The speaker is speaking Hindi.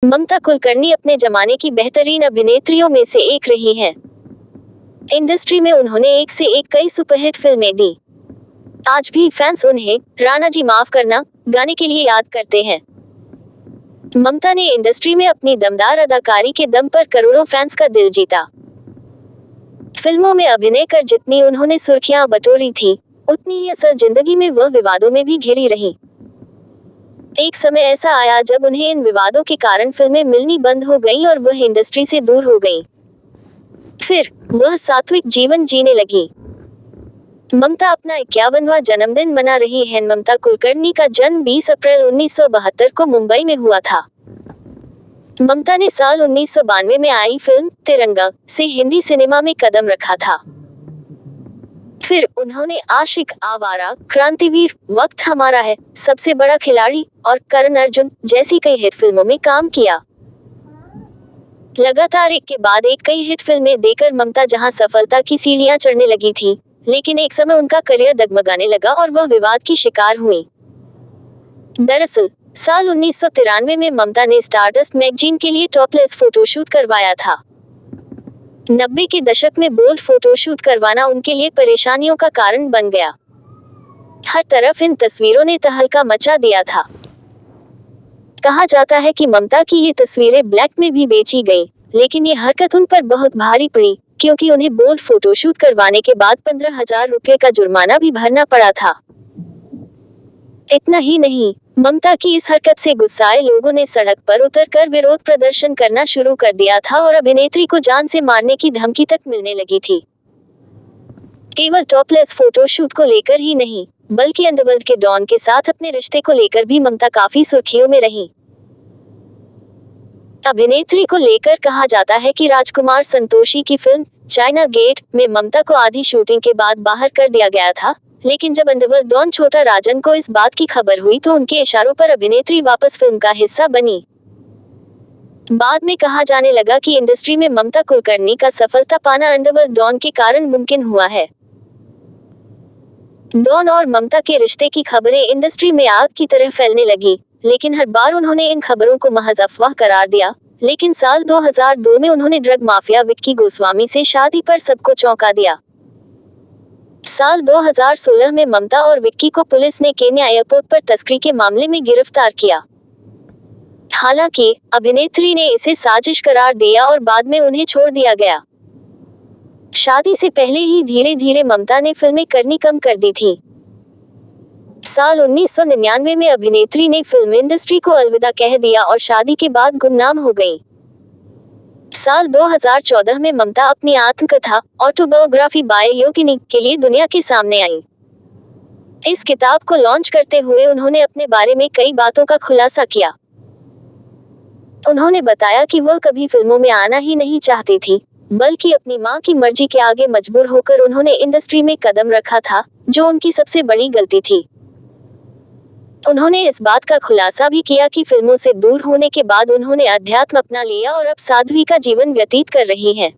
ममता कुलकर्णी अपने जमाने की बेहतरीन अभिनेत्रियों में से एक रही हैं। इंडस्ट्री में उन्होंने एक से एक कई सुपरहिट फिल्में दी। आज भी फैंस उन्हें राणा जी माफ करना गाने के लिए याद करते हैं। ममता ने इंडस्ट्री में अपनी दमदार अदाकारी के दम पर करोड़ों फैंस का दिल जीता। फिल्मों में अभिनय कर जितनी उन्होंने सुर्खियां बटोरी थी, उतनी ही असल जिंदगी में वह विवादों में भी घिरी रही। एक समय ऐसा आया जब उन्हें इन विवादों के कारण फिल्में मिलनी बंद हो गईं और वह इंडस्ट्री से दूर हो गईं। फिर वह सात्विक जीवन जीने लगी। ममता अपना 51वां जन्मदिन मना रही हैं। ममता कुलकर्णी का जन्म 20 अप्रैल 1972 को मुंबई में हुआ था। ममता ने साल 1992 में आई फिल्म तिरंगा से हिंदी सिनेमा में कदम रखा था। फिर उन्होंने आशिक, आवारा, क्रांतिवीर, वक्त हमारा है, सबसे बड़ा खिलाड़ी और करण अर्जुन जैसी कई हिट फिल्मों में काम किया। लगातार एक के बाद एक कई हिट फिल्में देकर ममता जहां सफलता की सीढ़ियां चढ़ने लगी थी, लेकिन एक समय उनका करियर डगमगाने लगा और वह विवाद की शिकार हुई। दरअसल साल 1993 में ममता ने स्टारडस्ट मैगजीन के लिए टॉपलेस फोटोशूट करवाया था। 90 के दशक में बोल्ड फोटोशूट करवाना उनके लिए परेशानियों का कारण बन गया। हर तरफ इन तस्वीरों ने तहलका मचा दिया था। कहा जाता है कि ममता की ये तस्वीरें ब्लैक में भी बेची गईं, लेकिन ये हरकत उन पर बहुत भारी पड़ी, क्योंकि उन्हें बोल्ड फोटोशूट करवाने के बाद 15,000 रुपये का जुर्माना भी भरना पड़ा था। इतना ही नहीं, ममता की इस हरकत से गुस्साए लोगों ने सड़क पर उतरकर विरोध प्रदर्शन करना शुरू कर दिया था और अभिनेत्री को जान से मारने की धमकी तक मिलने लगी थी। केवल टॉपलेस फोटोशूट को लेकर ही नहीं, बल्कि अंडरवर्ल्ड के डॉन के साथ अपने रिश्ते को लेकर भी ममता काफी सुर्खियों में रही। अभिनेत्री को लेकर कहा जाता है कि राजकुमार संतोषी की फिल्म चाइना गेट में ममता को आधी शूटिंग के बाद बाहर कर दिया गया था, लेकिन जब अंडरवर्ल्ड डॉन छोटा राजन को इस बात की खबर हुई तो उनके इशारों पर अभिनेत्री वापस फिल्म का हिस्सा बनी। बाद में कहा जाने लगा कि इंडस्ट्री में ममता कुलकर्णी का सफलता पाना अंडरवर्ल्ड डॉन के कारण मुमकिन हुआ है। डॉन और ममता के रिश्ते की खबरें इंडस्ट्री में आग की तरह फैलने लगी, लेकिन हर बार उन्होंने इन खबरों को महज अफवाह करार दिया। लेकिन साल 2002 में उन्होंने ड्रग माफिया विक्की गोस्वामी से शादी पर सबको चौंका दिया। साल 2016 में ममता और विक्की को पुलिस ने केन्या एयरपोर्ट पर तस्करी के मामले में गिरफ्तार किया। हालांकि अभिनेत्री ने इसे साजिश करार दिया और बाद में उन्हें छोड़ दिया गया। शादी से पहले ही धीरे धीरे ममता ने फिल्में करनी कम कर दी थी। साल 1999 में अभिनेत्री ने फिल्म इंडस्ट्री को अलविदा कह दिया और शादी के बाद गुमनाम हो गई। साल 2014 में ममता अपनी आत्मकथा ऑटोबायोग्राफी बाय योगिनी के लिए दुनिया के सामने आई। इस किताब को लॉन्च करते हुए उन्होंने अपने बारे में कई बातों का खुलासा किया। उन्होंने बताया कि वह कभी फिल्मों में आना ही नहीं चाहती थी, बल्कि अपनी मां की मर्जी के आगे मजबूर होकर उन्होंने इंडस्ट्री में कदम रखा था, जो उनकी सबसे बड़ी गलती थी। उन्होंने इस बात का खुलासा भी किया कि फिल्मों से दूर होने के बाद उन्होंने अध्यात्म अपना लिया और अब साध्वी का जीवन व्यतीत कर रही हैं।